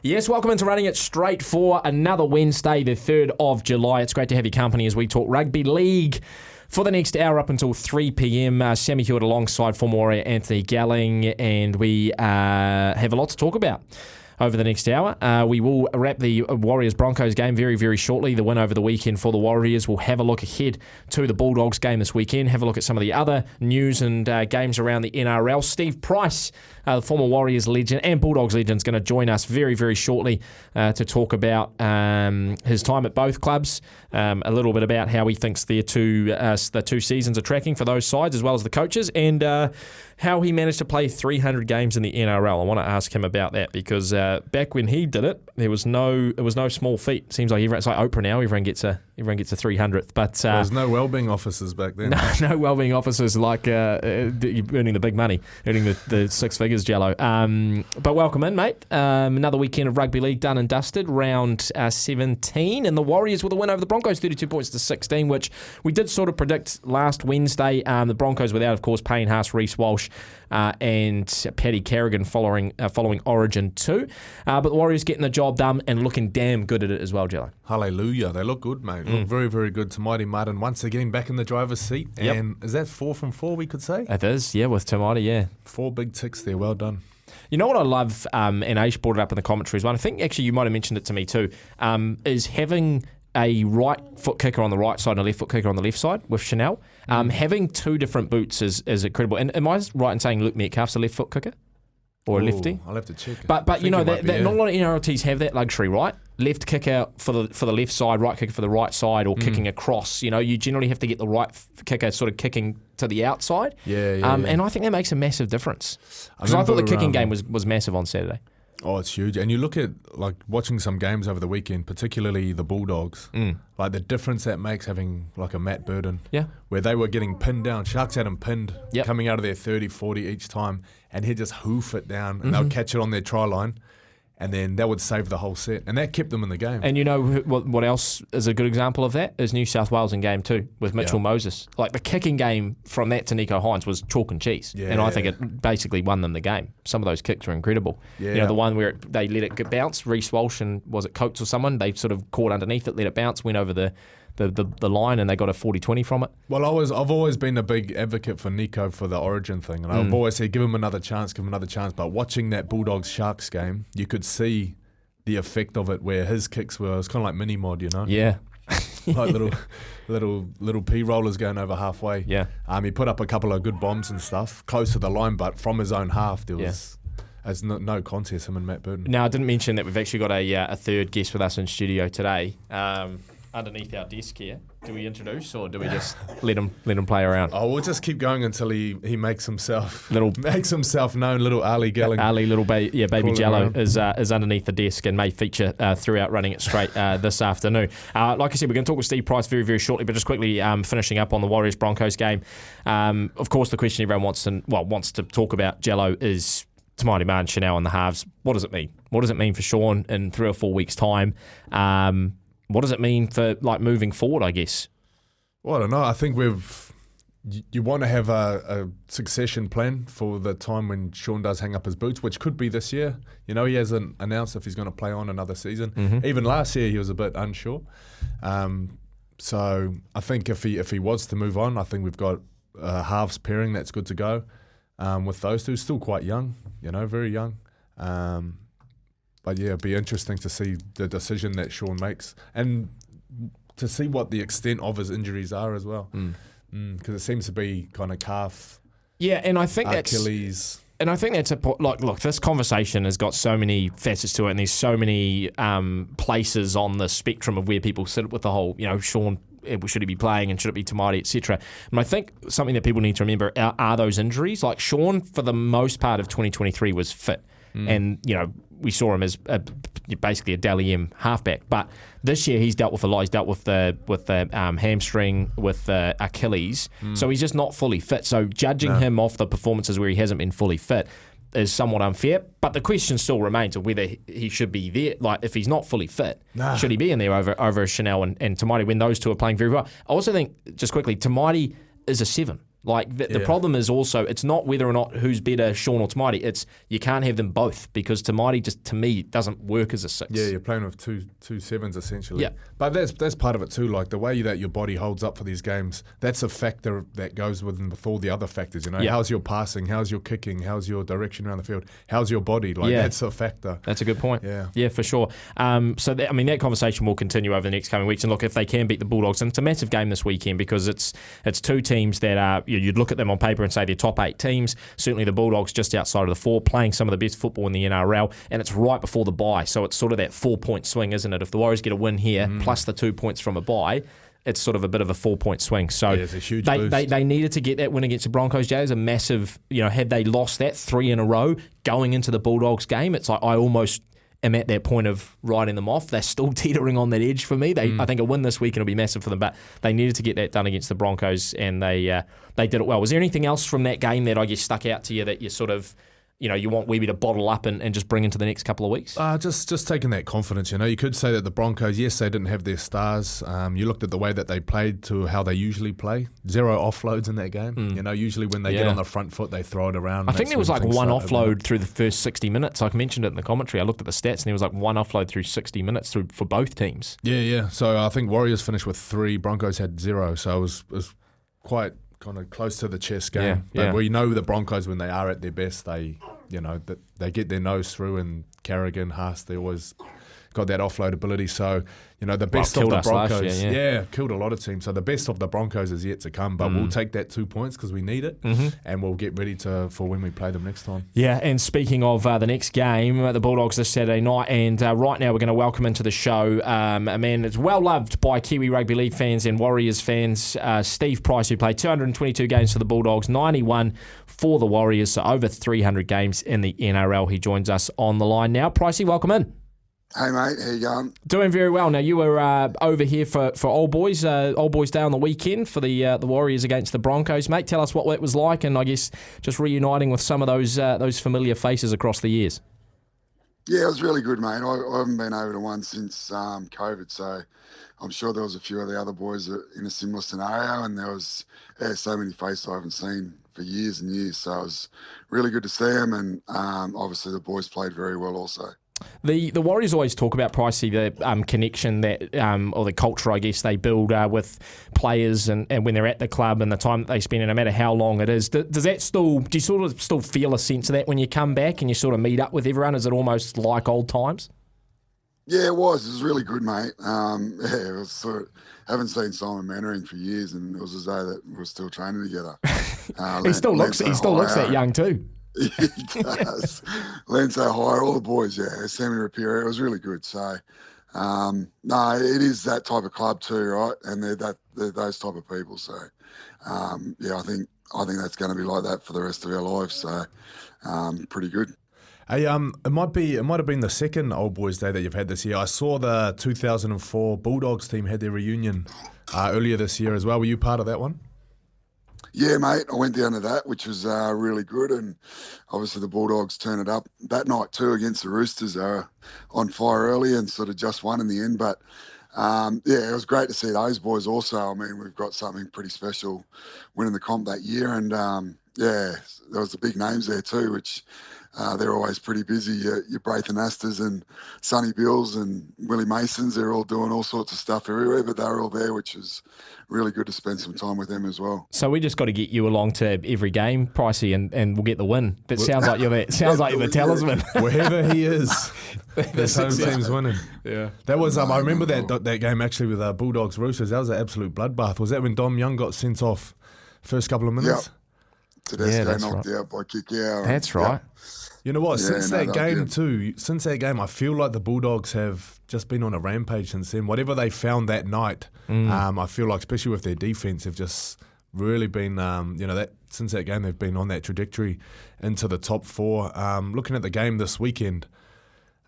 Yes, welcome into Running It Straight for another Wednesday, the 3rd of July. It's great to have your company as we talk rugby league for the next hour up until 3 p.m. Sammy Hewat alongside former Warrior Anthony Gelling, and we have a lot to talk about over the next hour. We will wrap the Warriors-Broncos game very, very shortly. The win over the weekend for the Warriors. We'll have a look ahead to the Bulldogs game this weekend, have a look at some of the other news and games around the NRL. Steve Price, the former Warriors legend and Bulldogs legend, is going to join us very, very shortly to talk about his time at both clubs, a little bit about how he thinks the two seasons are tracking for those sides, as well as the coaches, and how he managed to play 300 games in the NRL. I want to ask him about that because back when he did it, it was no small feat. Seems like it's like Oprah now. Everyone gets a 300th, but there was no wellbeing officers back then. No wellbeing officers like earning the big money, earning the six figures, Jello. But welcome in, mate. Another weekend of rugby league done and dusted. Round 17, and the Warriors with a win over the Broncos, 32 points to 16, which we did sort of predict last Wednesday. The Broncos without, of course, Payne Haas, Reece Walsh, and Paddy Carrigan following Origin 2. But the Warriors getting the job done and looking damn good at it as well, Jello. Hallelujah. They look good, mate. Look very, very good. Tamati Martin once again back in the driver's seat. Yep. And is that 4 from 4, we could say? It is, yeah, with Tamati, yeah. 4 big ticks there. Well done. You know what I love, and Aish brought it up in the commentary as well, I think actually you might have mentioned it to me too, is having a right foot kicker on the right side and a left foot kicker on the left side with Chanel. Having two different boots is incredible. And am I right in saying Luke Metcalf's a left foot kicker? Or a lefty? I'll have to check. But you know, not a lot of NRLTs have that luxury, right? Left kicker for the left side, right kicker for the right side, or kicking across. You know, you generally have to get the right kicker sort of kicking to the outside. Yeah. And I think that makes a massive difference. Because I thought the kicking game was massive on Saturday. Oh, it's huge. And you look at, like, watching some games over the weekend, particularly the Bulldogs, like the difference that makes having, like, a Matt Burden, where they were getting pinned down. Sharks had him pinned, coming out of their 30, 40 each time, and he'd just hoof it down, and they'll catch it on their try line, and then that would save the whole set. And that kept them in the game. And you know what else is a good example of that? Is New South Wales in game 2 with Mitchell Moses. Like, the kicking game from that to Nico Hines was chalk and cheese. And I think it basically won them the game. Some of those kicks were incredible. You know, the one where they let it bounce, Reece Walsh and was it Coates or someone? They sort of caught underneath it, let it bounce, went over the line, and they got a 40-20 from it. Well, I've always been a big advocate for Nico for the Origin thing, and I've always said give him another chance. But watching that Bulldogs-Sharks game, you could see the effect of it, where his kicks were, it was kind of like mini mod, you know? Yeah. Like little P-rollers going over halfway. Yeah. He put up a couple of good bombs and stuff close to the line, but from his own half, there was... There's no contest, him and Matt Burton. Now, I didn't mention that we've actually got a third guest with us in studio today. Underneath our desk here, do we introduce or do we just let him play around? Oh, we'll just keep going until he makes himself known. Little Ali Gelling. Ali, baby Jello is underneath the desk and may feature throughout Running It Straight this afternoon. Like I said, we're going to talk with Steve Price very, very shortly, but just quickly finishing up on the Warriors-Broncos game. Of course, the question everyone wants to talk about, Jello, is Tamati Martin, Chanel and the halves. What does it mean? What does it mean for Sean in 3 or 4 weeks' time? What does it mean for moving forward, I guess? Well, I don't know. I think you want to have a succession plan for the time when Sean does hang up his boots, which could be this year. You know, he hasn't announced if he's going to play on another season. Even last year, he was a bit unsure. So I think if he was to move on, I think we've got a halves pairing that's good to go with those two. Still quite young, you know, very young. But yeah, it'd be interesting to see the decision that Sean makes and to see what the extent of his injuries are as well. Because it seems to be kind of calf, and I think Achilles. And I think that's look, this conversation has got so many facets to it, and there's so many places on the spectrum of where people sit with the whole, you know, Sean, should he be playing and should it be Tamati, etc. And I think something that people need to remember are those injuries. Like, Sean, for the most part of 2023, was fit. And, you know, we saw him as basically a Dally M halfback. But this year he's dealt with a lot. He's dealt with the hamstring, with the Achilles. So he's just not fully fit. So judging him off the performances where he hasn't been fully fit is somewhat unfair. But the question still remains of whether he should be there. Like, if he's not fully fit, should he be in there over Chanel and Tamati when those two are playing very well? I also think, just quickly, Tamati is a 7. Like, the problem is also, it's not whether or not who's better, Sean or Tamati. It's you can't have them both, because Tamati just, to me, doesn't work as a 6. Yeah, you're playing with two sevens essentially. Yeah. But that's part of it too. Like the way that your body holds up for these games, that's a factor that goes with all the other factors. You know, how's your passing? How's your kicking? How's your direction around the field? How's your body? Like that's a factor. That's a good point. Yeah, for sure. That conversation will continue over the next coming weeks. And look, if they can beat the Bulldogs, and it's a massive game this weekend, because it's two teams that are, you'd look at them on paper and say they're top 8 teams. Certainly the Bulldogs just outside of the 4, playing some of the best football in the NRL, and it's right before the bye. So it's sort of that 4-point swing, isn't it? If the Warriors get a win here, plus the 2 points from a bye, it's sort of a bit of a 4-point swing. So it's a huge boost. They needed to get that win against the Broncos, Jay. It was a massive, had they lost that 3 in a row going into the Bulldogs game, it's like I almost am at that point of writing them off. They're still teetering on that edge for me. I think a win this weekend will be massive for them, but they needed to get that done against the Broncos, and they did it well. Was there anything else from that game that I guess stuck out to you that you sort of, you want Weeby to bottle up and just bring into the next couple of weeks? Just taking that confidence. You could say that the Broncos, yes, they didn't have their stars. You looked at the way that they played to how they usually play. 0 offloads in that game. Usually when they get on the front foot, they throw it around. I think there was like one offload through the first 60 minutes. I mentioned it in the commentary. I looked at the stats, and there was like one offload through 60 minutes for both teams. Yeah. So I think Warriors finished with 3, Broncos had 0. So it was quite kind of close to the chess game. But we know the Broncos, when they are at their best, they get their nose through, and Carrigan, Haas, they always got that offload ability. So, the best of the Broncos, killed a lot of teams. So the best of the Broncos is yet to come, but we'll take that 2 points because we need it, and we'll get ready for when we play them next time. Yeah, and speaking of the next game, the Bulldogs this Saturday night, and right now we're going to welcome into the show a man that's well loved by Kiwi Rugby League fans and Warriors fans, Steve Price, who played 222 games for the Bulldogs, 91 for the Warriors, so over 300 games in the NRL. He joins us on the line now. Pricey, welcome in. Hey mate, how you going? Doing very well. Now, you were over here for Old Boys Day on the weekend for the Warriors against the Broncos, mate. Tell us what that was like, and I guess just reuniting with some of those familiar faces across the years. Yeah, it was really good, mate. I haven't been over to one since COVID, so I'm sure there was a few of the other boys in a similar scenario, and there was so many faces I haven't seen for years and years. So it was really good to see them, and obviously the boys played very well also. The Warriors always talk about, Pricey, the connection that or the culture, I guess, they build with players and when they're at the club and the time that they spend, and no matter how long it is. Do you sort of still feel a sense of that when you come back and you sort of meet up with everyone? Is it almost like old times? Yeah, it was. It was really good, mate. It was sort of, haven't seen Simon Mannering for years, and it was as though that we were still training together. He still looks that young too. He does. Lenzo Hire, all the boys, Sammy Rapira, it was really good. So, no, it is that type of club too, right? And they're those type of people. So, I think that's going to be like that for the rest of our lives. So, pretty good. Hey, it might have been the second Old Boys Day that you've had this year. I saw the 2004 Bulldogs team had their reunion earlier this year as well. Were you part of that one? Yeah, mate, I went down to that, which was really good, and obviously the Bulldogs turned it up that night too against the Roosters. They were on fire early and sort of just won in the end, but it was great to see those boys also. I mean, we've got something pretty special winning the comp that year, and there was the big names there too, which they're always pretty busy. Your Braithen Astors and Sonny Bills and Willie Masons, they're all doing all sorts of stuff everywhere, but they're all there, which is really good to spend some time with them as well. So we just got to get you along to every game, Pricey, and we'll get the win. That sounds like you're the talisman. Wherever he is, this home team's winning. Yeah, that was. I remember that game actually with Bulldogs Roosters. That was an absolute bloodbath. Was that when Dom Young got sent off first couple of minutes? Yep. Tedesco knocked out by kick out. That's right. You know what? Since that game, I feel like the Bulldogs have just been on a rampage since then. Whatever they found that night, I feel like, especially with their defense, have just really been, since that game, they've been on that trajectory into the top 4. Looking at the game this weekend,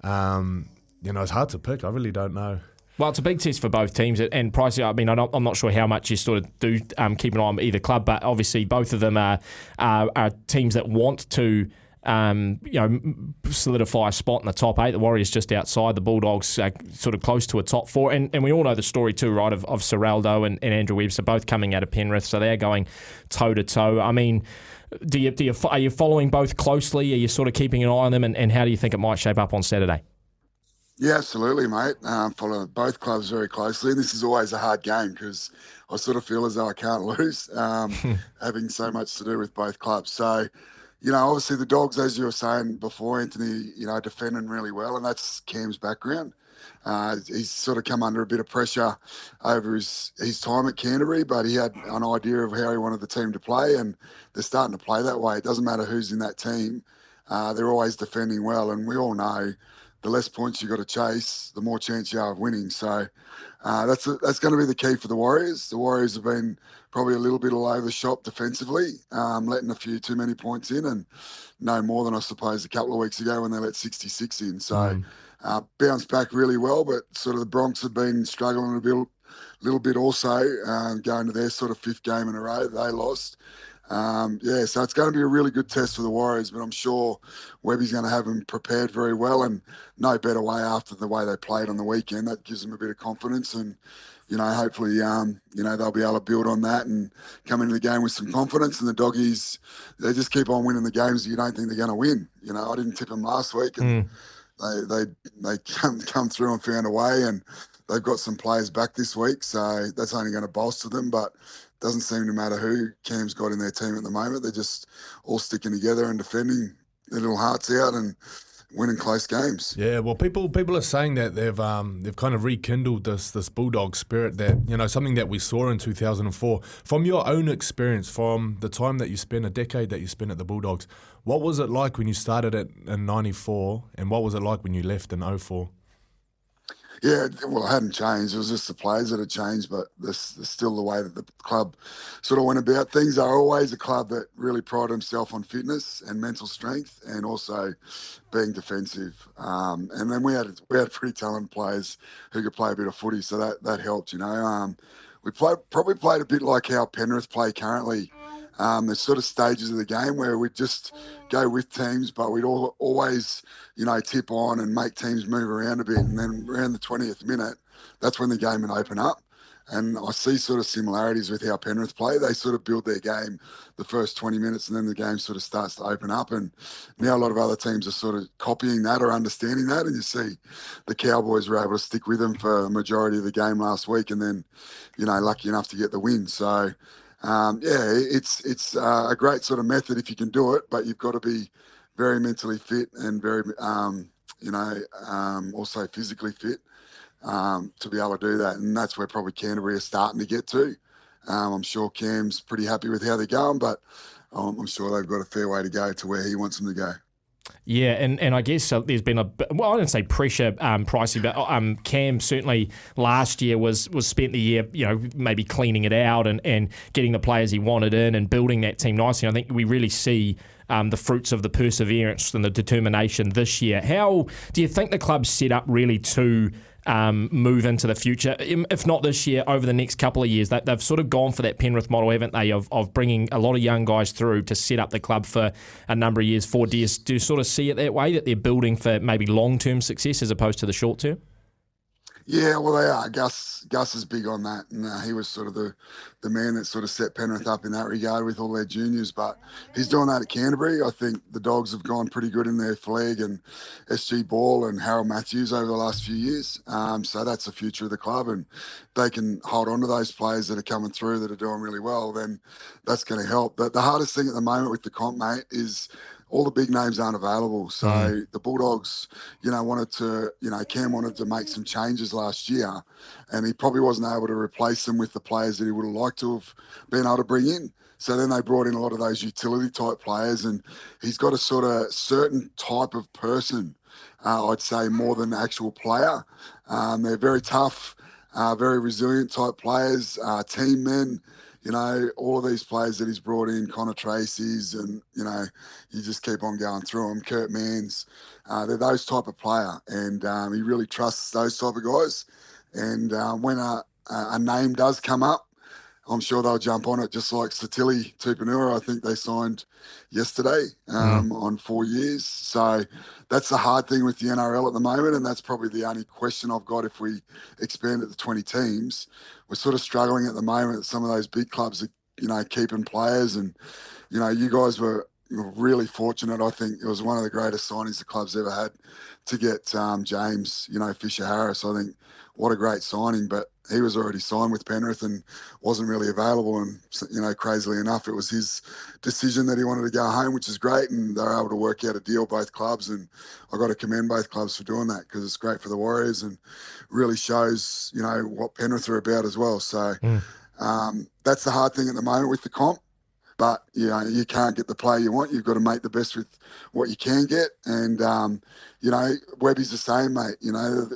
it's hard to pick. I really don't know. Well, it's a big test for both teams, and Pricey, I mean, I'm not sure how much you sort of do keep an eye on either club, but obviously both of them are teams that want to solidify a spot in the top 8. The Warriors just outside, the Bulldogs sort of close to a top 4. And we all know the story too, right, of Serraldo and Andrew Webster both coming out of Penrith, so they're going toe-to-toe. I mean, are you following both closely? Are you sort of keeping an eye on them, and how do you think it might shape up on Saturday? Yeah, absolutely, mate. Follow both clubs very closely. And this is always a hard game because I sort of feel as though I can't lose, having so much to do with both clubs. So, obviously the Dogs, as you were saying before, Anthony, defending really well, and that's Cam's background. He's sort of come under a bit of pressure over his time at Canterbury, but he had an idea of how he wanted the team to play, and they're starting to play that way. It doesn't matter who's in that team. They're always defending well, and we all know the less points you got to chase, the more chance you have of winning. So that's going to be the key for the Warriors. The Warriors have been probably a little bit all over the shop defensively, letting a few too many points in, and no more than I suppose a couple of weeks ago when they let 66 in. So bounced back really well, but sort of the Broncos have been struggling a little bit also, going to their sort of 5th game in a row they lost. So it's going to be a really good test for the Warriors, but I'm sure Webby's going to have them prepared very well, and no better way after the way they played on the weekend. That gives them a bit of confidence, and hopefully they'll be able to build on that and come into the game with some confidence. And the Doggies, they just keep on winning the games that you don't think they're going to win. I didn't tip them last week, and they come through and found a way, and they've got some players back this week, so that's only going to bolster them. But doesn't seem to matter who Cam's got in their team at the moment. They're just all sticking together and defending their little hearts out and winning close games. Yeah, well, people are saying that they've kind of rekindled this Bulldog spirit, that something that we saw in 2004. From your own experience, from the time that you spent, a decade that you spent at the Bulldogs, what was it like when you started it in '94, and what was it like when you left in '04? Yeah, well, it hadn't changed. It was just the players that had changed, but this is still the way that the club sort of went about things. They're always a club that really prided himself on fitness and mental strength, and also being defensive. And then we had pretty talented players who could play a bit of footy, so that helped. We probably played a bit like how Penrith play currently. There's sort of stages of the game where we just go with teams, but we'd always, tip on and make teams move around a bit. And then around the 20th minute, that's when the game would open up. And I see sort of similarities with how Penrith play. They sort of build their game the first 20 minutes, and then the game sort of starts to open up. And now a lot of other teams are sort of copying that or understanding that. And you see the Cowboys were able to stick with them for a majority of the game last week, and then, lucky enough to get the win. So, it's a great sort of method if you can do it, but you've got to be very mentally fit and very, also physically fit to be able to do that. And that's where probably Canterbury are starting to get to. I'm sure Cam's pretty happy with how they're going, but I'm sure they've got a fair way to go to where he wants them to go. Yeah, and I guess there's been I don't say pressure, Pricey, but Cam certainly last year was spent the year, maybe cleaning it out and getting the players he wanted in and building that team nicely. I think we really see the fruits of the perseverance and the determination this year. How do you think the club's set up really to move into the future, if not this year, over the next couple of years? They've sort of gone for that Penrith model, haven't they, of bringing a lot of young guys through to set up the club for a number of years forward. Do you sort of see it that way, that they're building for maybe long-term success as opposed to the short-term? Yeah, well, they are. Gus is big on that, and he was sort of the man that sort of set Penrith up in that regard with all their juniors. But he's doing that at Canterbury. I think the Dogs have gone pretty good in their Flegg and SG Ball and Harold Matthews over the last few years. So that's the future of the club, and they can hold on to those players that are coming through that are doing really well. Then that's going to help. But the hardest thing at the moment with the comp, mate, is all the big names aren't available. So the Bulldogs, Cam wanted to make some changes last year, and he probably wasn't able to replace them with the players that he would have liked to have been able to bring in. So then they brought in a lot of those utility type players, and he's got a sort of certain type of person, I'd say, more than actual player. They're very tough, very resilient type players, team men. All of these players that he's brought in, Connor Tracy's, and, you just keep on going through them, Kurt Manns, they're those type of player. And he really trusts those type of guys. And when a name does come up, I'm sure they'll jump on it, just like Satili Tupanua. I think they signed yesterday on 4 years. So that's the hard thing with the NRL at the moment, and that's probably the only question I've got if we expand it to 20 teams. We're sort of struggling at the moment. Some of those big clubs are, keeping players, and, you guys were really fortunate. I think it was one of the greatest signings the club's ever had to get James, Fisher-Harris. I think what a great signing, but he was already signed with Penrith and wasn't really available. And, crazily enough, it was his decision that he wanted to go home, which is great. And they were able to work out a deal, both clubs. And I've got to commend both clubs for doing that, because it's great for the Warriors and really shows, what Penrith are about as well. So that's the hard thing at the moment with the comp. But, you can't get the player you want. You've got to make the best with what you can get. And, Webby's the same, mate.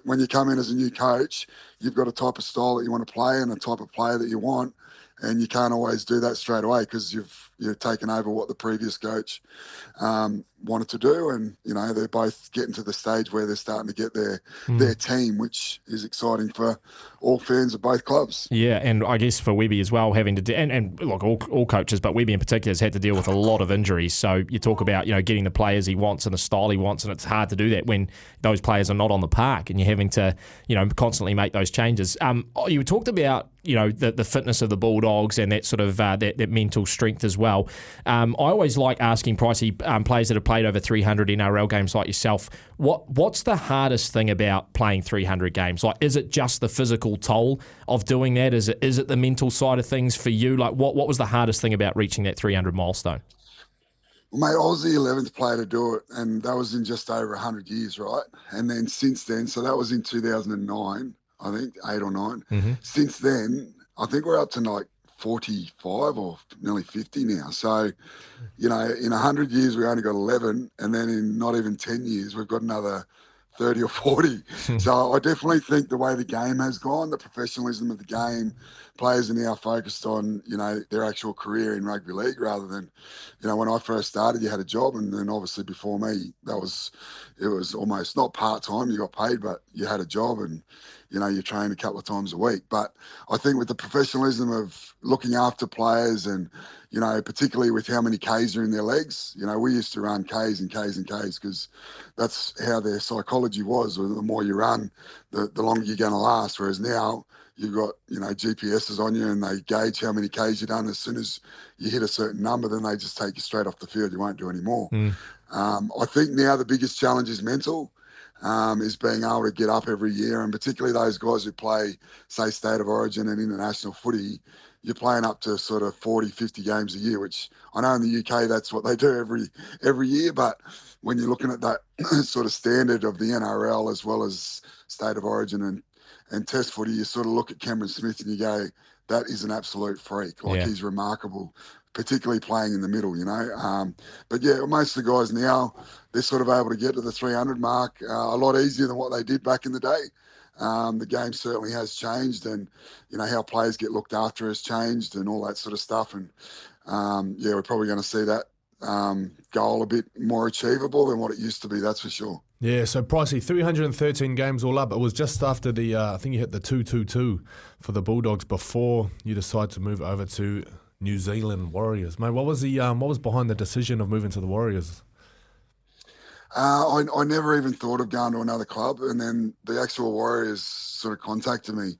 When you come in as a new coach, you've got a type of style that you want to play and a type of player that you want. And you can't always do that straight away, because you've taken over what the previous coach wanted to do. And, they're both getting to the stage where they're starting to get their team, which is exciting for all fans of both clubs. Yeah, and I guess for Webby as well, having to do, and look, all coaches, but Webby in particular has had to deal with a lot of injuries. So you talk about, getting the players he wants and the style he wants, and it's hard to do that when those players are not on the park and you're having to, constantly make those changes. You talked about, the fitness of the Bulldogs and that sort of that mental strength as well. I always like asking Pricey, players that have played over 300 NRL games like yourself, what's the hardest thing about playing 300 games? Like, is it just the physical toll of doing that? Is it the mental side of things for you? Like, what was the hardest thing about reaching that 300 milestone? Well, mate, I was the 11th player to do it, and that was in just over 100 years, right? And then since then, so that was in 2009, I think, 8 or 9. Mm-hmm. Since then, I think we're up to like 45 or nearly 50 now. So, in 100 years, we only got 11, and then in not even 10 years, we've got another 30 or 40. So I definitely think the way the game has gone, the professionalism of the game, players are now focused on, their actual career in rugby league rather than, when I first started, you had a job, and then obviously before me, it was almost not part-time, you got paid, but you had a job and, you trained a couple of times a week. But I think with the professionalism of looking after players and, particularly with how many Ks are in their legs, we used to run Ks and Ks and Ks because that's how their psychology was. The more you run, the longer you're going to last. Whereas now you've got, GPSs on you and they gauge how many Ks you've done. As soon as you hit a certain number, then they just take you straight off the field. You won't do any more. I think now the biggest challenge is mental. Is being able to get up every year, and particularly those guys who play, say, State of Origin and international footy, you're playing up to sort of 40, 50 games a year, which I know in the UK that's what they do every year. But when you're looking at that sort of standard of the NRL as well as State of Origin and Test footy, you sort of look at Cameron Smith and you go, that is an absolute freak. He's remarkable, particularly playing in the middle, But yeah, most of the guys now, they're sort of able to get to the 300 mark a lot easier than what they did back in the day. The game certainly has changed, and, how players get looked after has changed and all that sort of stuff. And, we're probably going to see that goal a bit more achievable than what it used to be, that's for sure. Yeah, so Pricey, 313 games all up. It was just after the, I think you hit the 222 for the Bulldogs before you decided to move over to New Zealand Warriors. Mate, what was behind the decision of moving to the Warriors? I never even thought of going to another club, and then the actual Warriors sort of contacted me.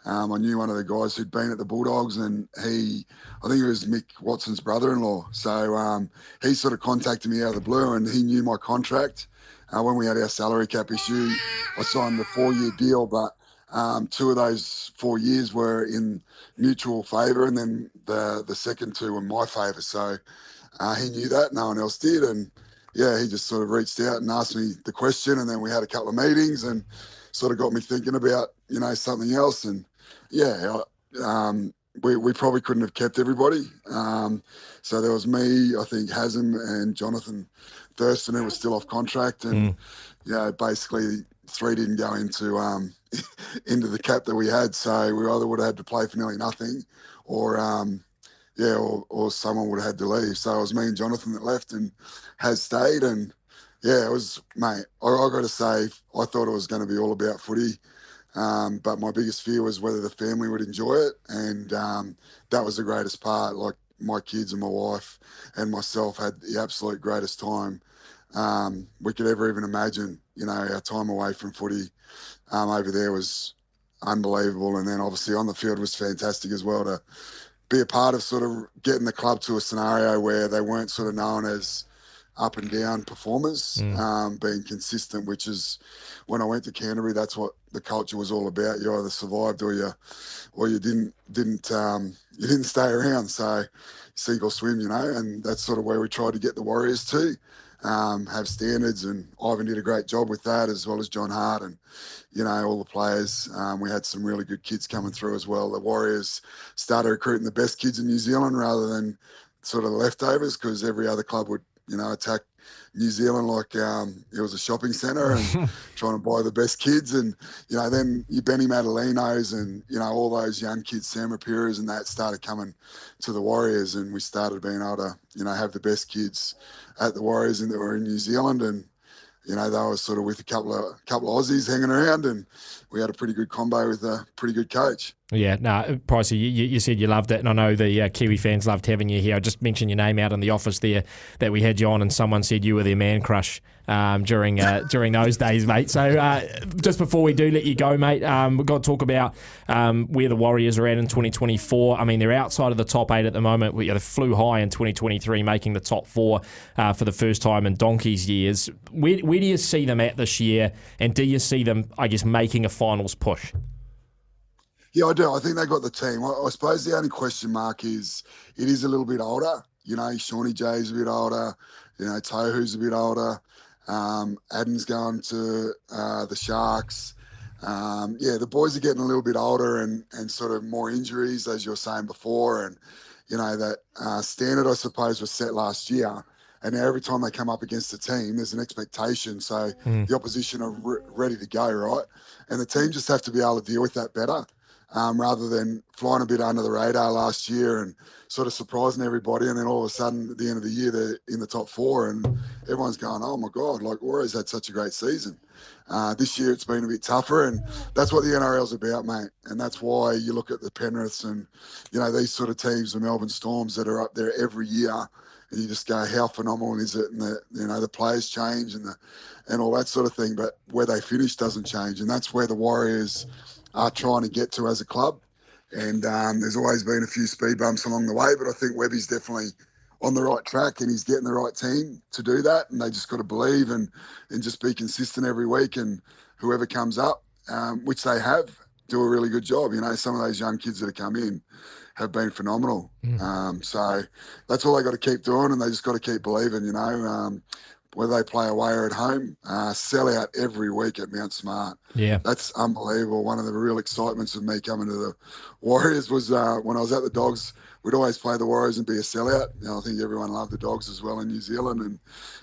I knew one of the guys who'd been at the Bulldogs, and I think he was Mick Watson's brother-in-law. So he sort of contacted me out of the blue, and he knew my contract. When we had our salary cap issue, I signed a 4-year deal, but 2 of those 4 years were in mutual favour, and then the second 2 were in my favour. So he knew that, no one else did, and yeah, he just sort of reached out and asked me the question, and then we had a couple of meetings and sort of got me thinking about, something else. And yeah, we probably couldn't have kept everybody. So there was me, I think Hazem and Jonathan Thurston, who was still off contract, and basically 3 didn't go into into the cap that we had. So we either would have had to play for nearly nothing, or someone would have had to leave. So it was me and Jonathan that left, and has stayed. And yeah, it was, mate, I got to say, I thought it was going to be all about footy. But my biggest fear was whether the family would enjoy it, and that was the greatest part. Like, my kids and my wife and myself had the absolute greatest time we could ever even imagine. Our time away from footy over there was unbelievable, and then obviously on the field was fantastic as well, to be a part of sort of getting the club to a scenario where they weren't sort of known as up and down performers, being consistent, which is, when I went to Canterbury, that's what the culture was all about. You either survived or you didn't stay around. So sink or swim, and that's sort of where we tried to get the Warriors to have standards, and Ivan did a great job with that, as well as John Hart and all the players. We had some really good kids coming through as well. The Warriors started recruiting the best kids in New Zealand rather than sort of the leftovers, because every other club would attack New Zealand like it was a shopping centre and trying to buy the best kids. And, then your Benny Madalinos and, all those young kids, Sam Rapiras and that, started coming to the Warriors, and we started being able to, have the best kids at the Warriors and that were in New Zealand. And, they were sort of with a couple of Aussies hanging around, and we had a pretty good combo with a pretty good coach. Yeah, no, Pricey, you said you loved it, and I know the Kiwi fans loved having you here. I just mentioned your name out in the office there that we had you on, and someone said you were their man crush during those days, mate. So just before we do let you go, mate, we've got to talk about where the Warriors are at in 2024. I mean, they're outside of the top 8 at the moment. They flew high in 2023, making the top 4 for the first time in donkey's years. Where do you see them at this year, and do you see them, I guess, making a finals push? Yeah, I do. I think they got the team. I suppose the only question mark is it is a little bit older. Shawnee J's a bit older. Tohu's a bit older. Adam's going to the Sharks. The boys are getting a little bit older and sort of more injuries, as you were saying before. And, that standard, I suppose, was set last year. And now every time they come up against a team, there's an expectation. So the opposition are ready to go, right? And the team just have to be able to deal with that better. Rather than flying a bit under the radar last year and sort of surprising everybody, and then all of a sudden at the end of the year they're in the top 4 and everyone's going, oh my God, like, Warriors had such a great season. This year it's been a bit tougher, and that's what the NRL's about, mate. And that's why you look at the Penriths and, these sort of teams, the Melbourne Storms, that are up there every year, and you just go, how phenomenal is it? And the players change and all that sort of thing, but where they finish doesn't change. And that's where the Warriors are trying to get to as a club. And there's always been a few speed bumps along the way, but I think Webby's definitely on the right track, and he's getting the right team to do that. And they just got to believe and just be consistent every week, and whoever comes up, which they have, do a really good job. Some of those young kids that have come in have been phenomenal. So that's all they got to keep doing, and they just got to keep believing, whether they play away or at home, sell out every week at Mount Smart. Yeah, that's unbelievable. One of the real excitements of me coming to the Warriors was when I was at the Dogs, we'd always play the Warriors and be a sellout. I think everyone loved the Dogs as well in New Zealand, and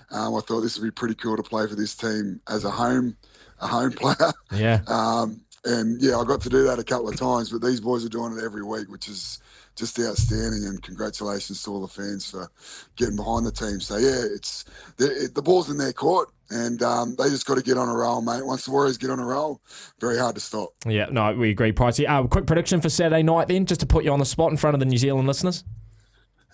I thought this would be pretty cool to play for this team as a home player. Yeah. I got to do that a couple of times, but these boys are doing it every week, which is just outstanding, and congratulations to all the fans for getting behind the team. So, it's the ball's in their court, and they just got to get on a roll, mate. Once the Warriors get on a roll, very hard to stop. Yeah, no, we agree, Pricey. Quick prediction for Saturday night then, just to put you on the spot in front of the New Zealand listeners.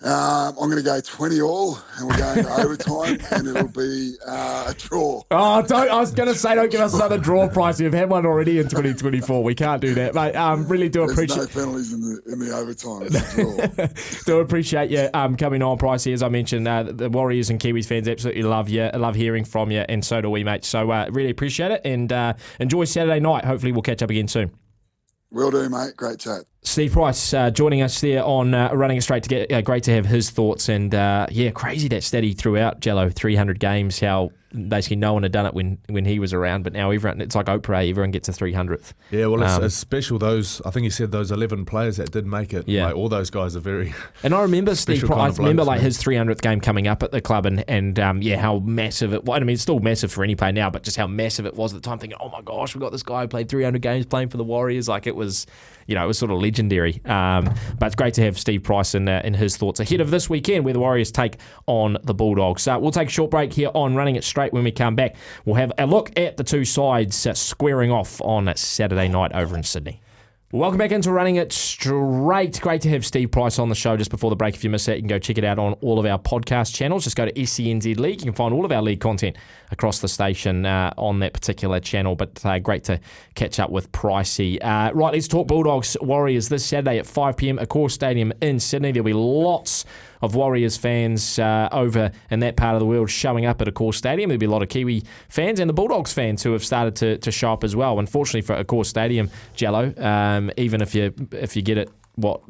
I'm going to go 20-all, and we're going to overtime, and it'll be a draw. Oh, I was going to say, don't give us another draw, Price. You've had one already in 2024. We can't do that, mate. Really do appreciate. There's no penalties in the overtime. It's a draw. Do appreciate you coming on, Pricey. As I mentioned, the Warriors and Kiwis fans absolutely love you. Love hearing from you, and so do we, mate. So really appreciate it, and enjoy Saturday night. Hopefully, we'll catch up again soon. Will do, mate. Great chat. Steve Price joining us there on Running It Straight to get great to have his thoughts, and crazy that steady throughout Jello 300 games, how basically no one had done it when he was around, but now everyone, it's like Oprah, everyone gets a 300th. Yeah, well, it's special. Those, I think he said those 11 players that did make it. Yeah, like, all those guys are very. And I remember Steve Price. I remember like his 300th game coming up at the club, and how massive it was. I mean, it's still massive for any player now, but just how massive it was at the time. Thinking, oh my gosh, we got this guy who played 300 games playing for the Warriors. Like it was, it was sort of legendary. But it's great to have Steve Price in his thoughts ahead of this weekend where the Warriors take on the Bulldogs. We'll take a short break here on Running It Straight. When we come back, we'll have a look at the two sides squaring off on Saturday night over in Sydney. Welcome back into Running It Straight. Great to have Steve Price on the show just before the break. If you missed that, you can go check it out on all of our podcast channels. Just go to SENZ League. You can find all of our league content across the station on that particular channel. But great to catch up with Pricey. Right, let's talk Bulldogs Warriors this Saturday at 5 p.m. at Accor Stadium in Sydney. There'll be lots of Warriors fans over in that part of the world showing up at Accor Stadium. There'll be a lot of Kiwi fans and the Bulldogs fans who have started to show up as well. Unfortunately for Accor Stadium, Jello, even if you get it,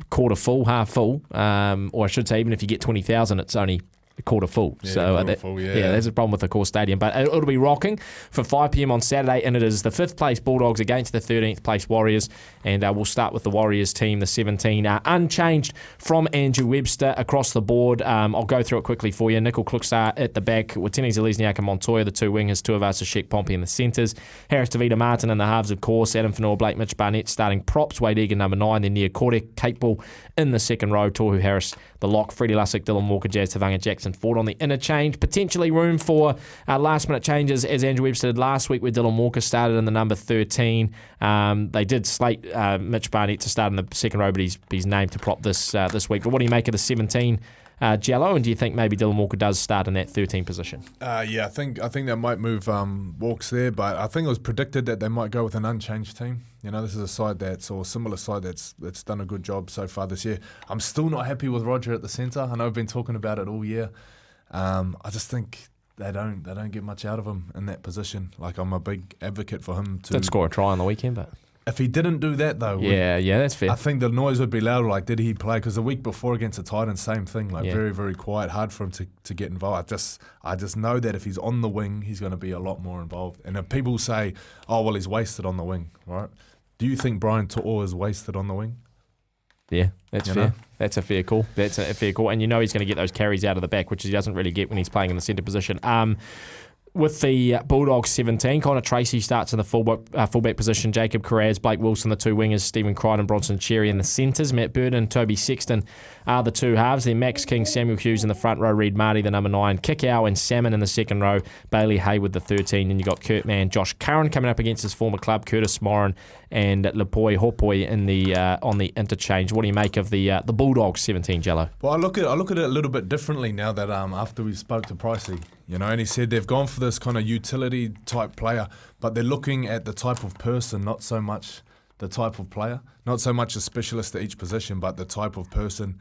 quarter full, half full, or I should say even if you get 20,000, it's only a quarter full. Yeah, so quarter full, there's a problem with the Accor Stadium. But it'll be rocking for 5 p.m. on Saturday, and it is the 5th place Bulldogs against the 13th place Warriors. And we'll start with the Warriors team, the 17, unchanged from Andrew Webster across the board. I'll go through it quickly for you. Nickel Klukstar at the back, Watene Zelezniak and Montoya, the two wingers, Tuivasa-Sheck, Pompey in the centres, Harris Tavita Martin in the halves, of course, Adam Fanua, Blake Mitch Barnett starting props, Wade Egan number 9, then Nia Kortek, Kate Ball in the second row, Tohu Harris the lock, Freddie Lussick, Dylan Walker, Jazz Tavanga, Jackson Ford on the interchange. Potentially room for last minute changes as Andrew Webster did last week where Dylan Walker started in the number 13. They did slate Mitch Barnett to start in the second row, but he's named to prop this week. But what do you make of the 17, Jello? And do you think maybe Dylan Walker does start in that 13 position? Yeah, I think they might move Walks there, but I think it was predicted that they might go with an unchanged team. You know, this is a side similar side that's done a good job so far this year. I'm still not happy with Roger at the centre. I know I've been talking about it all year. I just think they don't get much out of him in that position. Like, I'm a big advocate for him to... Did score a try on the weekend, but... If he didn't do that, though... Yeah, that's fair. I think the noise would be louder, like, did he play? Because the week before against the Titans, same thing, very, very quiet, hard for him to get involved. I just know that if he's on the wing, he's going to be a lot more involved. And if people say, oh, well, he's wasted on the wing, right? Do you think Brian To'o is wasted on the wing? Yeah, that's fair. That's a fair call. And you know he's going to get those carries out of the back, which he doesn't really get when he's playing in the centre position. With the Bulldogs 17, Connor Tracy starts in the fullback position. Jacob Carraz, Blake Wilson, the two wingers. Stephen Crichton, Bronson Cherry in the centres. Matt Burden and Toby Sexton are the two halves. Then Max King, Samuel Hughes in the front row. Reid Marty, the number 9. Kikau and Salmon in the second row. Bailey Hayward, the 13. And you got Kurt Mann, Josh Curran coming up against his former club. Curtis Moran and Lepoi Hopoi in the on the interchange. What do you make of the Bulldogs 17, Jello? Well, I look at it a little bit differently now that after we spoke to Pricey. You know, and he said they've gone for this kind of utility type player, but they're looking at the type of person, not so much the type of player, not so much a specialist at each position, but the type of person.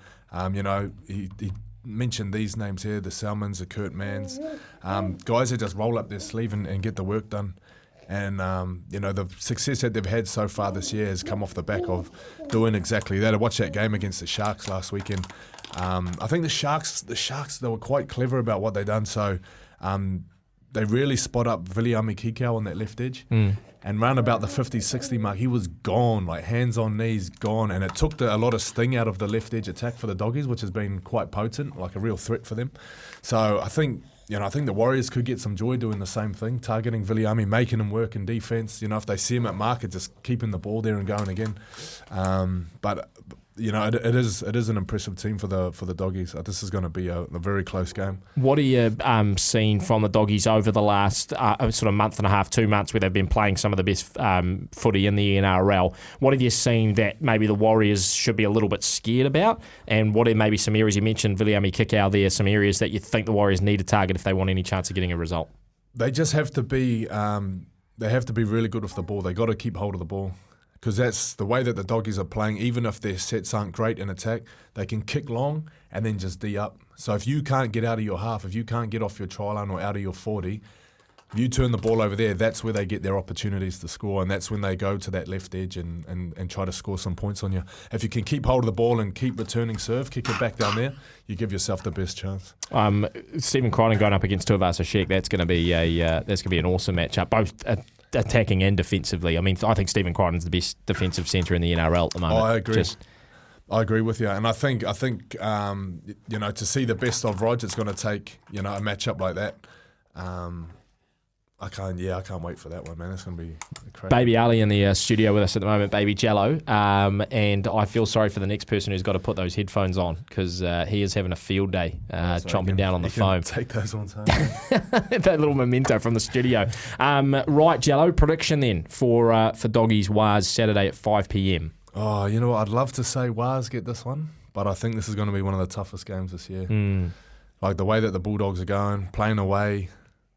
You know, he mentioned these names here, the Salmons, the Kurt Manns, guys that just roll up their sleeve and get the work done. And, you know, the success that they've had so far this year has come off the back of doing exactly that. I watched that game against the Sharks last weekend. I think the Sharks, they were quite clever about what they done. So they really spot up Viliami Kikau on that left edge. And round about the 50-60 mark, he was gone, like hands on knees, gone. And it took a lot of sting out of the left edge attack for the Doggies, which has been quite potent, like a real threat for them. So I think the Warriors could get some joy doing the same thing, targeting Viliami, making him work in defence. You know, if they see him at market, just keeping the ball there and going again. But you know, it is an impressive team for the Doggies. This is going to be a very close game. What are you seen from the Doggies over the last sort of month and a half, 2 months, where they've been playing some of the best footy in the NRL? What have you seen that maybe the Warriors should be a little bit scared about? And what are maybe some areas, you mentioned Viliami Kikau there, some areas that you think the Warriors need to target if they want any chance of getting a result? They just have to be really good with the ball. They got to keep hold of the ball. Because that's the way that the Doggies are playing. Even if their sets aren't great in attack, they can kick long and then just D up. So if you can't get out of your half, if you can't get off your try line or out of your 40, if you turn the ball over there, that's where they get their opportunities to score, and that's when they go to that left edge and try to score some points on you. If you can keep hold of the ball and keep returning serve, kick it back down there, you give yourself the best chance. Stephen Crichton going up against Tuivasa-Sheck, that's going to be an awesome matchup, both attacking and defensively. I mean, I think Stephen Crichton's the best defensive centre in the NRL at the moment. I agree. I agree with you, and I think you know, to see the best of Rog, it's going to take, you know, a matchup like that. I can't wait for that one, man. It's going to be crazy. Baby Ali in the studio with us at the moment, Baby Jello. And I feel sorry for the next person who's got to put those headphones on because he is having a field day, chomping down on the foam. Take those ones home. That little memento from the studio. Right, Jello, prediction then for Doggies Wars Saturday at 5 p.m. Oh, you know what? I'd love to say Wars get this one, but I think this is going to be one of the toughest games this year. Like the way that the Bulldogs are going, playing away,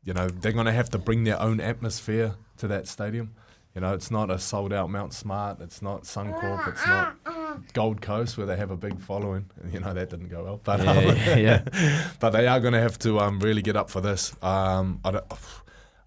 you know, they're going to have to bring their own atmosphere to that stadium. You know, it's not a sold-out Mount Smart. It's not Suncorp. It's not Gold Coast where they have a big following. You know, that didn't go well. But, but they are going to have to really get up for this.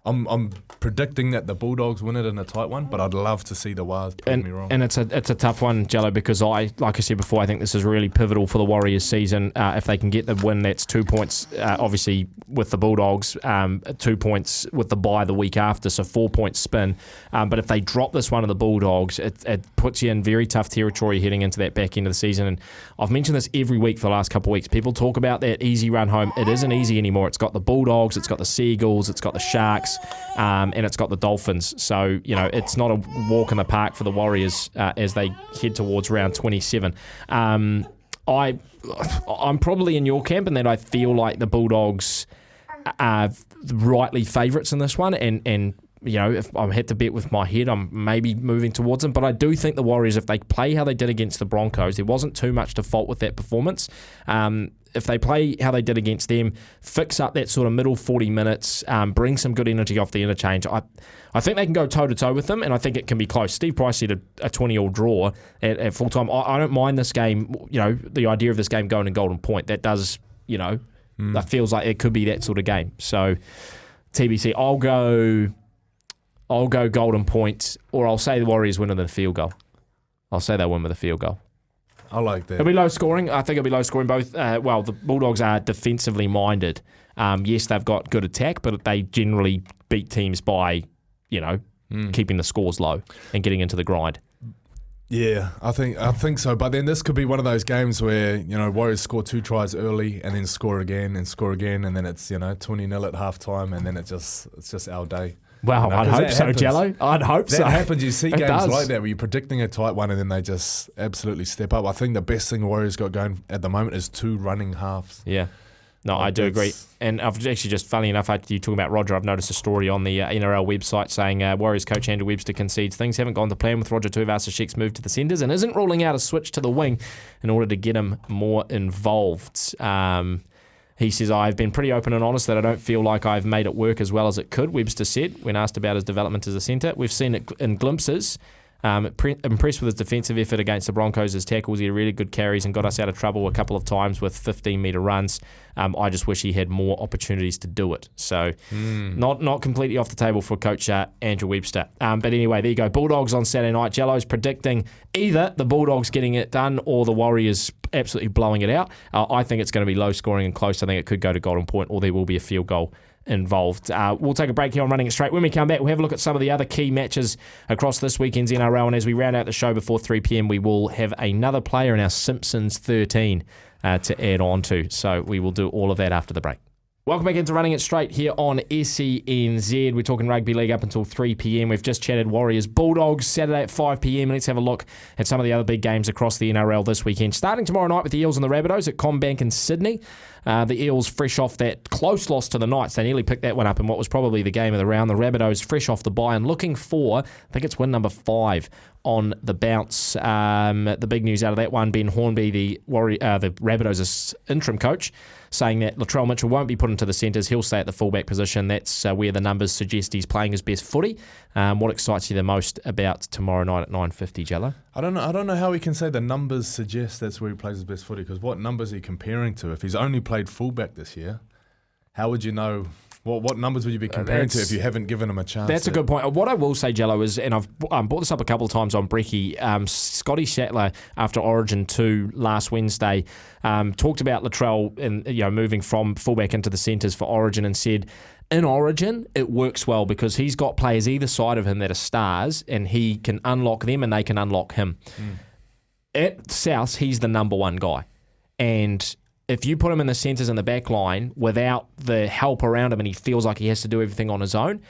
I'm predicting that the Bulldogs win it in a tight one, but I'd love to see the Wars prove me wrong. And it's a tough one, Jello, because like I said before, I think this is really pivotal for the Warriors season. If they can get the win, that's 2 points, obviously, with the Bulldogs, 2 points with the bye the week after, so 4 points spin. But if they drop this one of the Bulldogs, it puts you in very tough territory heading into that back end of the season. And I've mentioned this every week for the last couple of weeks. People talk about that easy run home. It isn't easy anymore. It's got the Bulldogs, it's got the Seagulls, it's got the Sharks, and it's got the Dolphins. So, you know, it's not a walk in the park for the Warriors as they head towards round 27. I'm probably in your camp in that I feel like the Bulldogs are rightly favourites in this one, and you know, if I had to bet with my head, I'm maybe moving towards them. But I do think the Warriors, if they play how they did against the Broncos, there wasn't too much to fault with that performance. If they play how they did against them, fix up that sort of middle 40 minutes, bring some good energy off the interchange, I think they can go toe-to-toe with them, and I think it can be close. Steve Price said a 20-all draw at full-time. I don't mind this game, you know, the idea of this game going to Golden Point. That does, you know, that feels like it could be that sort of game. So, TBC, I'll go Golden Point, or I'll say the Warriors win with a field goal. I'll say they'll win with a field goal. I like that. It'll be low scoring. I think it'll be low scoring. Both, the Bulldogs are defensively minded. Yes, they've got good attack, but they generally beat teams by, you know, keeping the scores low and getting into the grind. Yeah, I think so. But then this could be one of those games where, you know, Warriors score 2 tries early and then score again, and then it's, you know, 20-0 at half time, and then it's just our day. Wow, I'd hope so, Jello. I'd hope so. That happens. You see games like that where you're predicting a tight one and then they just absolutely step up. I think the best thing the Warriors got going at the moment is 2 running halves. Yeah. No, I do agree. And I've actually just, funny enough, after you talking about Roger, I've noticed a story on the NRL website saying Warriors coach Andrew Webster concedes things haven't gone to plan with Roger Tuivasa-Sheck's move to the centres and isn't ruling out a switch to the wing in order to get him more involved. He says, I've been pretty open and honest that I don't feel like I've made it work as well as it could, Webster said when asked about his development as a centre. We've seen it in glimpses. Impressed with his defensive effort against the Broncos. His tackles, he had really good carries and got us out of trouble a couple of times with 15-metre runs. I just wish he had more opportunities to do it. So not completely off the table for Coach Andrew Webster. But anyway, there you go. Bulldogs on Saturday night. Jello's predicting either the Bulldogs getting it done or the Warriors absolutely blowing it out. I think it's going to be low scoring and close. I think it could go to Golden Point or there will be a field goal involved. We'll take a break here on Running It Straight. When we come back, we'll have a look at some of the other key matches across this weekend's NRL, and as we round out the show before 3 p.m, we will have another player in our Simpsons XIII to add on to. So we will do all of that after the break. Welcome back into Running It Straight here on SENZ. We're talking rugby league up until 3 p.m. We've just chatted Warriors Bulldogs Saturday at 5 p.m. Let's have a look at some of the other big games across the NRL this weekend. Starting tomorrow night with the Eels and the Rabbitohs at CommBank in Sydney. The Eels fresh off that close loss to the Knights. They nearly picked that one up in what was probably the game of the round. The Rabbitohs fresh off the bye and looking for, I think it's win number 5 on the bounce. The big news out of that one, Ben Hornby, the Rabbitohs' interim coach, saying that Latrell Mitchell won't be put into the centres. He'll stay at the fullback position. That's where the numbers suggest he's playing his best footy. What excites you the most about tomorrow night at 9:50, Jello? I don't know how we can say the numbers suggest that's where he plays his best footy, because what numbers are you comparing to? If he's only played fullback this year, how would you know? What numbers would you be comparing to if you haven't given him a chance? That's a good point. What I will say, Jello, is, and I've brought this up a couple of times on Brekkie, Scotty Sattler, after Origin 2 last Wednesday, talked about Latrell and moving from fullback into the centres for Origin, and said, in Origin, it works well because he's got players either side of him that are stars, and he can unlock them and they can unlock him. At South, he's the number one guy. And if you put him in the centres in the back line without the help around him and he feels like he has to do everything on his own,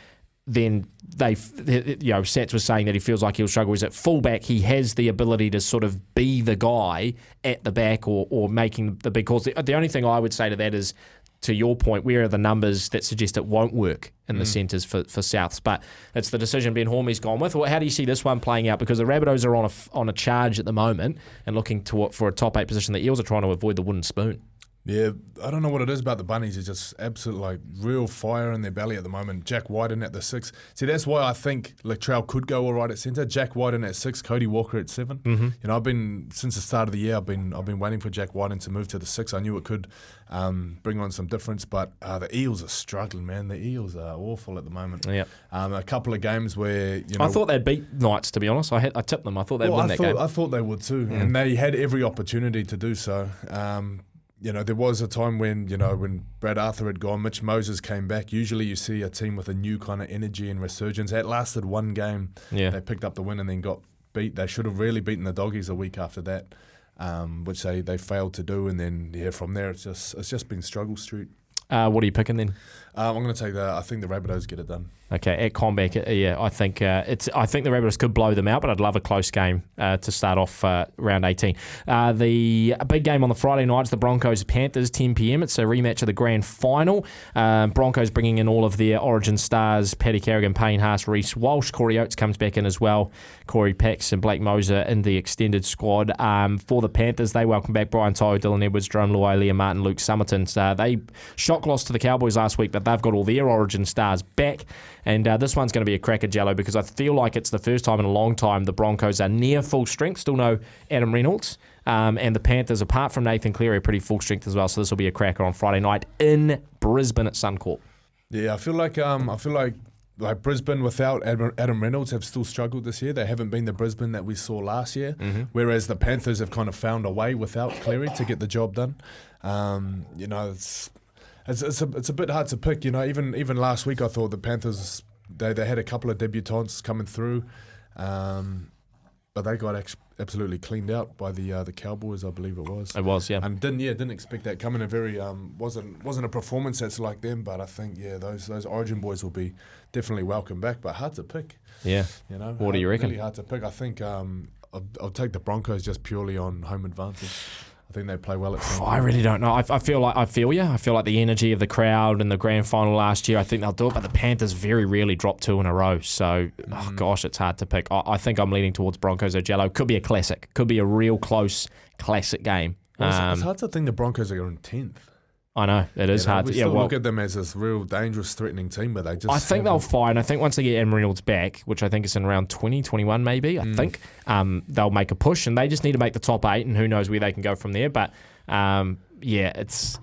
then Sats was saying that he feels like he'll struggle. Is at fullback, he has the ability to sort of be the guy at the back or making the big calls. The only thing I would say to that is, to your point, where are the numbers that suggest it won't work in the centres for Souths? But it's the decision Ben Hormey's gone with. Well, how do you see this one playing out? Because the Rabbitohs are on a charge at the moment and looking for a top 8 position. The Eels are trying to avoid the wooden spoon. Yeah, I don't know what it is about the Bunnies. It's just absolute, like, real fire in their belly at the moment. Jack Whiten at the 6. See, that's why I think Latrell could go all right at centre. Jack Whiten at 6, Cody Walker at 7. Mm-hmm. You know, I've been, since the start of the year, I've been waiting for Jack Whiten to move to the 6. I knew it could bring on some difference, but the Eels are struggling, man. The Eels are awful at the moment. Yeah. A couple of games where, you know, I thought they'd beat Knights, to be honest. I tipped them. I thought they'd win that game. I thought they would too, and they had every opportunity to do so. You know, there was a time when Brad Arthur had gone, Mitch Moses came back. Usually you see a team with a new kind of energy and resurgence. That lasted one game. Yeah. They picked up the win and then got beat. They should have really beaten the Doggies a week after that, which they failed to do. And then, from there, it's just been struggle street. What are you picking then? I'm going to take I think the Rabbitohs get it done. Okay, at CommBank, I think the Rabbitohs could blow them out, but I'd love a close game to start off round 18. The big game on the Friday night is the Broncos-Panthers, 10 p.m. It's a rematch of the grand final. Broncos bringing in all of their origin stars, Paddy Carrigan, Payne Haas, Reece Walsh. Corey Oates comes back in as well. Corey Pax and Blake Moser in the extended squad. For the Panthers, they welcome back Brian To'o, Dylan Edwards, Jerome Luai, Liam Martin, Luke Summerton. They shock lost to the Cowboys last week, but they've got all their origin stars back. And this one's going to be a cracker, Jello, because I feel like it's the first time in a long time the Broncos are near full strength. Still no Adam Reynolds. And the Panthers, apart from Nathan Cleary, are pretty full strength as well. So this will be a cracker on Friday night in Brisbane at Suncorp. Yeah, I feel like Brisbane without Adam Reynolds have still struggled this year. They haven't been the Brisbane that we saw last year. Mm-hmm. Whereas the Panthers have kind of found a way without Cleary to get the job done. It's a bit hard to pick, Even last week, I thought the Panthers they had a couple of debutants coming through, but they got absolutely cleaned out by the Cowboys, I believe it was. It was, yeah. And didn't expect that coming. A very wasn't a performance that's like them, but I think those Origin boys will be definitely welcome back, but hard to pick. Yeah. What do you reckon? Really hard to pick. I think I'll take the Broncos just purely on home advantage. I think they play well at some point. I really don't know. I feel you. I feel like the energy of the crowd in the grand final last year, I think they'll do it, but the Panthers very rarely drop 2 in a row. So, it's hard to pick. I think I'm leaning towards Broncos or Jello. Could be a classic. Could be a real close classic game. Well, it's hard to think the Broncos are in 10th. I know, it is hard. We still look at them as this real dangerous, threatening team, but they just... I think they'll find. I think once they get Adam Reynolds back, which I think is in around 2021 maybe, I think, they'll make a push, and they just need to make the top 8, and who knows where they can go from there. But, it's...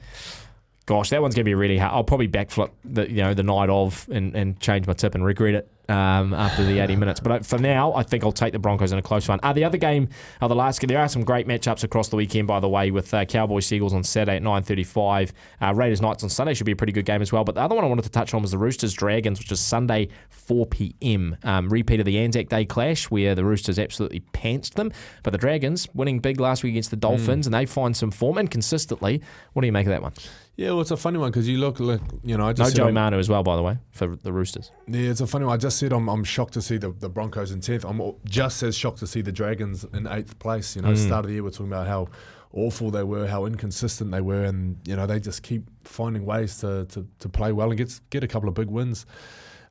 Gosh, that one's going to be really hard. I'll probably backflip the night of and change my tip and regret it after the 80 minutes. But for now, I think I'll take the Broncos in a close one. The other game, the last game, there are some great matchups across the weekend, by the way, with Cowboys-Seagulls on Saturday at 9:35. Raiders-Knights on Sunday should be a pretty good game as well. But the other one I wanted to touch on was the Roosters-Dragons, which is Sunday, 4 p.m. Repeat of the Anzac Day clash, where the Roosters absolutely pantsed them. But the Dragons, winning big last week against the Dolphins, and they find some form inconsistently. What do you make of that one? Yeah, well, it's a funny one because you look, I just no said Joe Manu as well, by the way, for the Roosters. Yeah, it's a funny one. I just said I'm shocked to see the Broncos in 10th. I'm just as shocked to see the Dragons in 8th place. Start of the year we're talking about how awful they were, how inconsistent they were, and they just keep finding ways to play well and get a couple of big wins.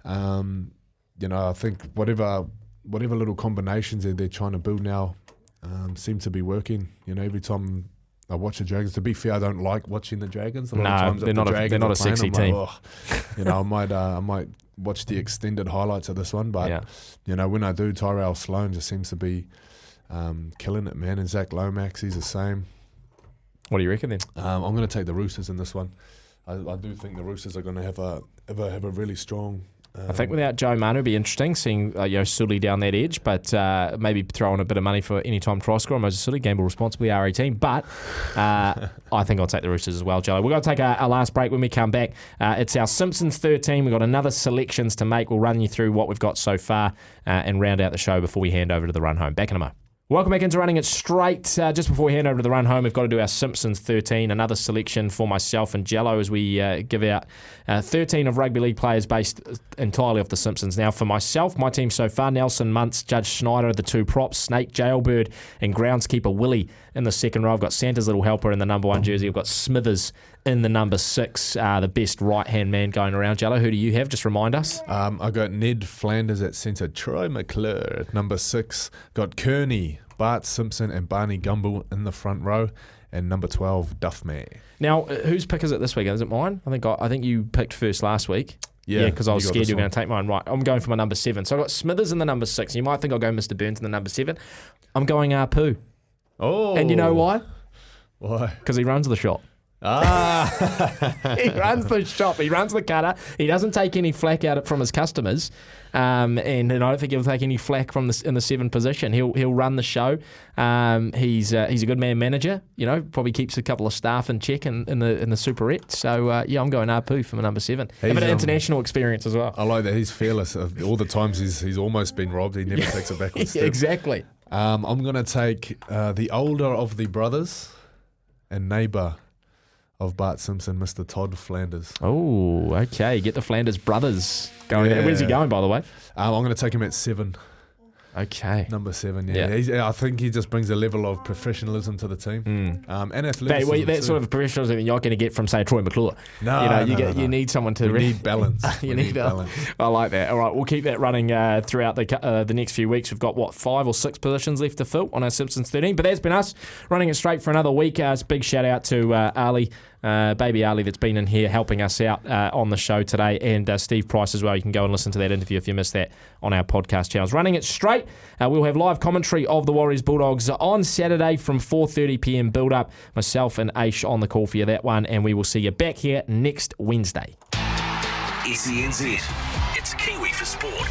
I think whatever little combinations they're trying to build now seem to be working. Every time I watch the Dragons. To be fair, I don't like watching the Dragons. A lot of times they're not a sexy team. I might watch the extended highlights of this one, but when I do, Tyrell Sloan just seems to be killing it, man. And Zach Lomax, he's the same. What do you reckon then? I'm going to take the Roosters in this one. I do think the Roosters are going to have a really strong. I think without Joe Manu, it'd be interesting seeing Sully down that edge, but maybe throw on a bit of money for any time try score. Moses Sully, gamble responsibly, R18. But I think I'll take the Roosters as well, Joe. We're going to take our last break. When we come back, it's our Simpsons 13. We've got another selections to make. We'll run you through what we've got so far and round out the show before we hand over to the run home. Back in a moment. Welcome back into Running It Straight. Just before we hand over to the run home, we've got to do our Simpsons 13, another selection for myself and Jello as we give out 13 of rugby league players based entirely off the Simpsons. Now, for myself, my team so far, Nelson Muntz, Judge Schneider, the two props, Snake, Jailbird, and groundskeeper Willie in the second row. I've got Santa's little helper in the number 1 jersey. I've got Smithers in the number 6, the best right-hand man going around. Jello, who do you have? Just remind us. I got Ned Flanders at centre, Troy McClure at number 6, got Kearney, Bart Simpson and Barney Gumble in the front row, and number 12, Duffman. Now, whose pick is it this week? Is it mine? I think you picked first last week. Yeah, because I was scared you were going to take mine. Right, I'm going for my number 7. So I've got Smithers in the number 6. You might think I'll go Mr. Burns in the number 7. I'm going Pooh. Oh. And you know why? Why? Because he runs the shop. He runs the shop. He runs the cutter. He doesn't take any flack out from his customers, and I don't think he'll take any flack from in the 7 position. He'll run the show. He's a good man manager. Probably keeps a couple of staff in check in the Superette. So I'm going Pooh for my number 7. Have an international experience as well. I like that. He's fearless. All the times he's almost been robbed, he never takes a backward step. Exactly. I'm going to take the older of the brothers and neighbour of Bart Simpson, Mr. Todd Flanders. Oh, okay. Get the Flanders brothers going. Yeah. Where's he going, by the way? I'm going to take him at 7. Okay. Number 7, yeah. I think he just brings a level of professionalism to the team. And athleticism. That sort of professionalism you're not going to get from, say, Troy McClure. No, you need someone to... You need balance. You need balance. I like that. All right, we'll keep that running throughout the next few weeks. We've got, 5 or 6 positions left to fill on our Simpsons 13. But that's been us running it straight for another week. It's a big shout out to Ali, baby Ali, that's been in here helping us out on the show today, and Steve Price as well. You can go and listen to that interview if you missed that on our podcast channels. Running it straight, we'll have live commentary of the Warriors Bulldogs on Saturday from 4:30pm build-up. Myself and Aish on the call for you that one, and we will see you back here next Wednesday. SENZ, it's Kiwi for Sport.